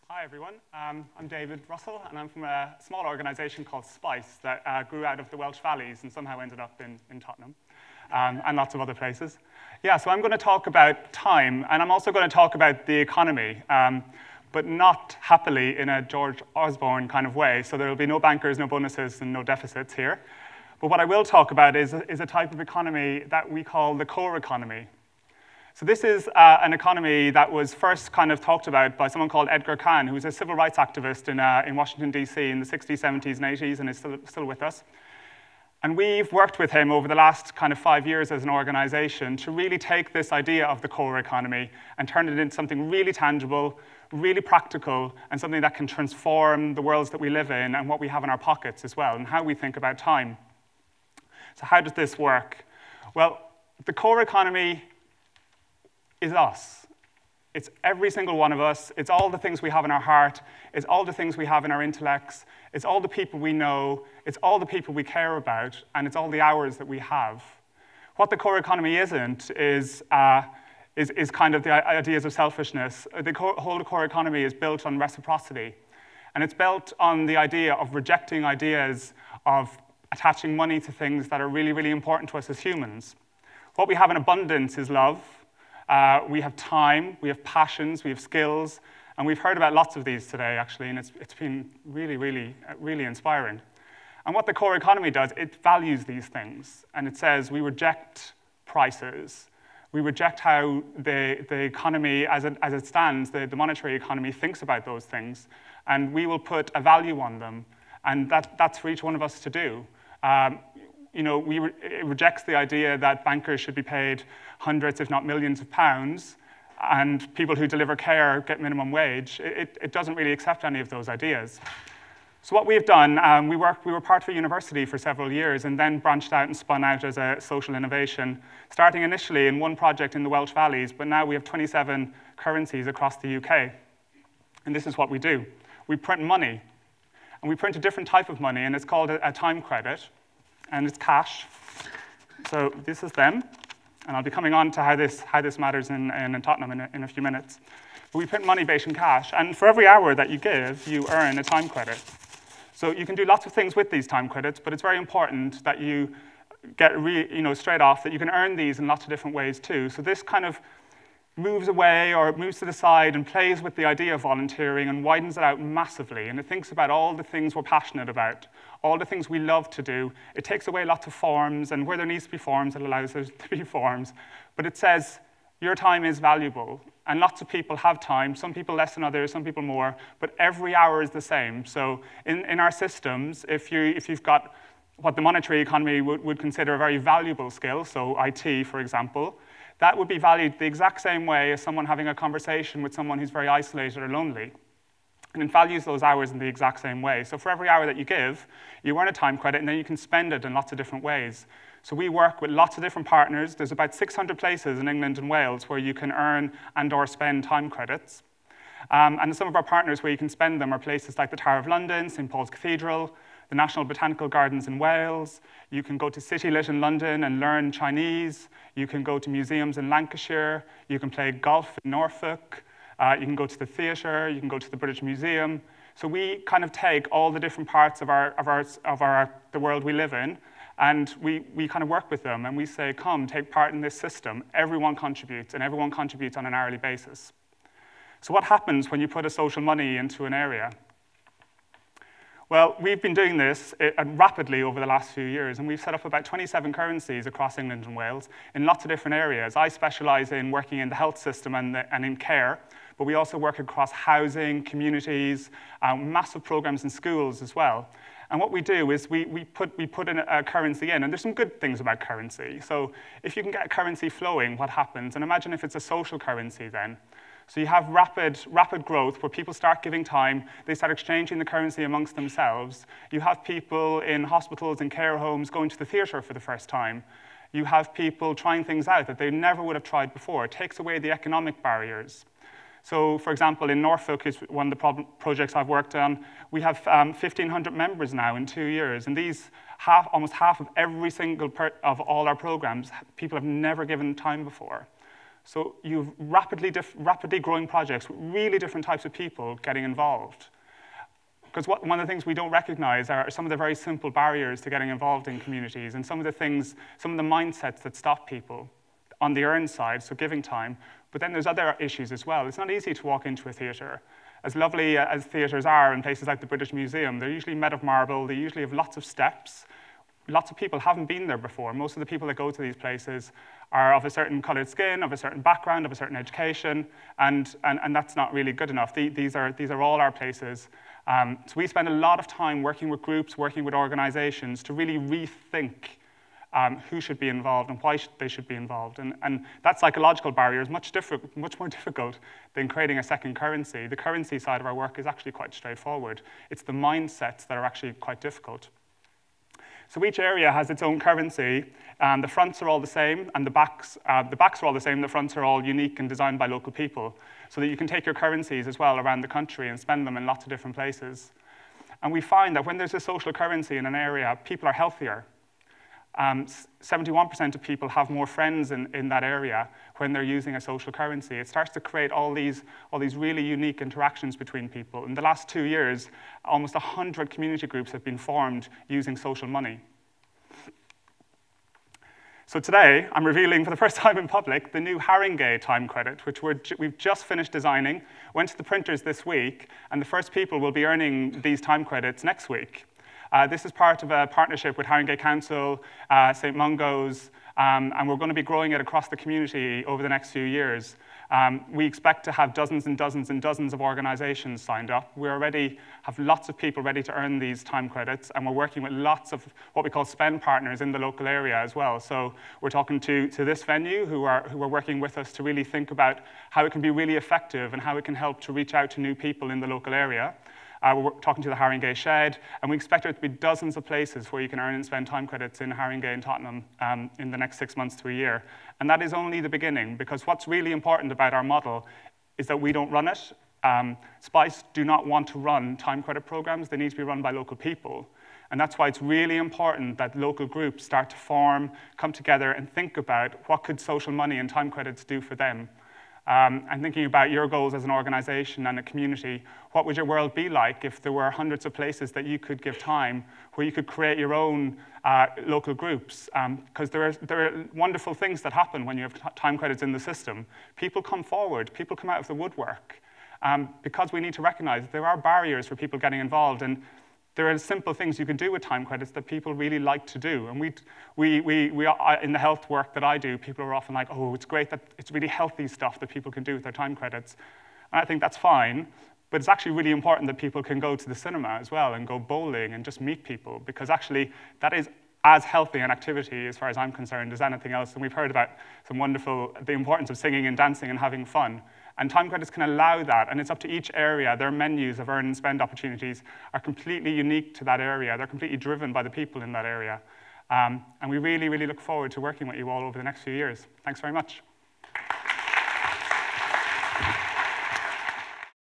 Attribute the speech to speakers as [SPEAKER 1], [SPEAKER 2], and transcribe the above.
[SPEAKER 1] Hi, everyone. I'm David Russell, and I'm from a small organization called Spice that grew out of the Welsh Valleys and somehow ended up in Tottenham and lots of other places. Yeah, so I'm going to talk about time, and I'm also going to talk about the economy, but not happily in a George Osborne kind of way. So there will be no bankers, no bonuses, and no deficits here. But what I will talk about is a type of economy that we call the core economy. So this is an economy that was first kind of talked about by someone called Edgar Kahn, who was a civil rights activist in Washington, D.C. in the 60s, 70s, and 80s, and is still with us. And we've worked with him over the last kind of 5 years as an organization to really take this idea of the core economy and turn it into something really tangible, really practical, and something that can transform the worlds that we live in and what we have in our pockets as well, and how we think about time. So how does this work? Well, the core economy is us. It's every single one of us. It's all the things we have in our heart. It's all the things we have in our intellects. It's all the people we know. It's all the people we care about. And it's all the hours that we have. What the core economy isn't is kind of the ideas of selfishness. The whole core economy is built on reciprocity. And it's built on the idea of rejecting ideas of attaching money to things that are really, really important to us as humans. What we have in abundance is love. We have time, we have passions, we have skills, and we've heard about lots of these today, actually, and it's been really, really, really inspiring. And what the core economy does, it values these things, and it says we reject prices. We reject how the economy, as it stands, the monetary economy, thinks about those things, and we will put a value on them, and that's for each one of us to do. It rejects the idea that bankers should be paid hundreds, if not millions of pounds, and people who deliver care get minimum wage. It doesn't really accept any of those ideas. So what we've done, we were part of a university for several years and then branched out and spun out as a social innovation, starting initially in one project in the Welsh Valleys, but now we have 27 currencies across the UK. And this is what we do. We print money, and we print a different type of money, and it's called a time credit. And it's cash. So this is them. And I'll be coming on to how this matters in Tottenham in a few minutes. But we print money based in cash. And for every hour that you give, you earn a time credit. So you can do lots of things with these time credits, but it's very important that you get straight off that you can earn these in lots of different ways too. So this kind of moves away or it moves to the side and plays with the idea of volunteering and widens it out massively. And it thinks about all the things we're passionate about, all the things we love to do. It takes away lots of forms, and where there needs to be forms, it allows there to be forms. But it says, your time is valuable. And lots of people have time, some people less than others, some people more, but every hour is the same. So in our systems, if you've got what the monetary economy would consider a very valuable skill, so IT, for example, that would be valued the exact same way as someone having a conversation with someone who's very isolated or lonely. And it values those hours in the exact same way. So for every hour that you give, you earn a time credit, and then you can spend it in lots of different ways. So we work with lots of different partners. There's about 600 places in England and Wales where you can earn and or spend time credits. And some of our partners where you can spend them are places like the Tower of London, St. Paul's Cathedral, the National Botanical Gardens in Wales. You can go to City Lit in London and learn Chinese. You can go to museums in Lancashire. You can play golf in Norfolk. You can go to the theatre. You can go to the British Museum. So we kind of take all the different parts of the world we live in, and we kind of work with them, and we say, come, take part in this system. Everyone contributes, and everyone contributes on an hourly basis. So what happens when you put a social money into an area? Well, we've been doing this rapidly over the last few years, and we've set up about 27 currencies across England and Wales in lots of different areas. I specialize in working in the health system and in care, but we also work across housing, communities, massive programs in schools as well. And what we do is we put in a currency in, and there's some good things about currency. So if you can get a currency flowing, what happens? And imagine if it's a social currency then. So you have rapid growth where people start giving time, they start exchanging the currency amongst themselves. You have people in hospitals and care homes going to the theatre for the first time. You have people trying things out that they never would have tried before. It takes away the economic barriers. So, for example, in Norfolk is one of the projects I've worked on. We have 1,500 members now in 2 years, and these almost half of every single of all our programs, people have never given time before. So you've rapidly growing projects with really different types of people getting involved. Because one of the things we don't recognize are some of the very simple barriers to getting involved in communities and some of the mindsets that stop people on the earn side, so giving time. But then there's other issues as well. It's not easy to walk into a theatre. As lovely as theatres are in places like the British Museum, they're usually made of marble, they usually have lots of steps. Lots of people haven't been there before. Most of the people that go to these places are of a certain coloured skin, of a certain background, of a certain education, and that's not really good enough. These are all our places. So we spend a lot of time working with groups, working with organizations to really rethink who should be involved and why they should be involved. And that psychological barrier is much more difficult than creating a second currency. The currency side of our work is actually quite straightforward. It's the mindsets that are actually quite difficult. So each area has its own currency. The fronts are all the same, and the backs are all the same. The fronts are all unique and designed by local people, so that you can take your currencies as well around the country and spend them in lots of different places. And we find that when there's a social currency in an area, people are healthier. 71% of people have more friends in that area when they're using a social currency. It starts to create all these really unique interactions between people. In the last 2 years, almost 100 community groups have been formed using social money. So today, I'm revealing for the first time in public the new Haringey Time Credit, which we've just finished designing, went to the printers this week, and the first people will be earning these time credits next week. This is part of a partnership with Haringey Council, St Mungo's, and we're going to be growing it across the community over the next few years. We expect to have dozens and dozens and dozens of organizations signed up. We already have lots of people ready to earn these time credits, and we're working with lots of what we call spend partners in the local area as well. So we're talking to this venue who are working with us to really think about how it can be really effective and how it can help to reach out to new people in the local area. We're talking to the Haringey Shed, and we expect there to be dozens of places where you can earn and spend time credits in Haringey and Tottenham in the next 6 months to a year. And that is only the beginning, because what's really important about our model is that we don't run it. SPICE do not want to run time credit programs. They need to be run by local people. And that's why it's really important that local groups start to form, come together, and think about what could social money and time credits do for them. And thinking about your goals as an organization and a community, what would your world be like if there were hundreds of places that you could give time, where you could create your own local groups? Because there are wonderful things that happen when you have time credits in the system. People come forward, people come out of the woodwork, because we need to recognize that there are barriers for people getting involved, and there are simple things you can do with time credits that people really like to do. And we are, in the health work that I do, people are often like, oh, it's great that it's really healthy stuff that people can do with their time credits. And I think that's fine, but it's actually really important that people can go to the cinema as well and go bowling and just meet people, because actually that is as healthy an activity, as far as I'm concerned, as anything else. And we've heard about the importance of singing and dancing and having fun. And time credits can allow that, and it's up to each area. Their menus of earn and spend opportunities are completely unique to that area. They're completely driven by the people in that area. And we really, really look forward to working with you all over the next few years. Thanks very much.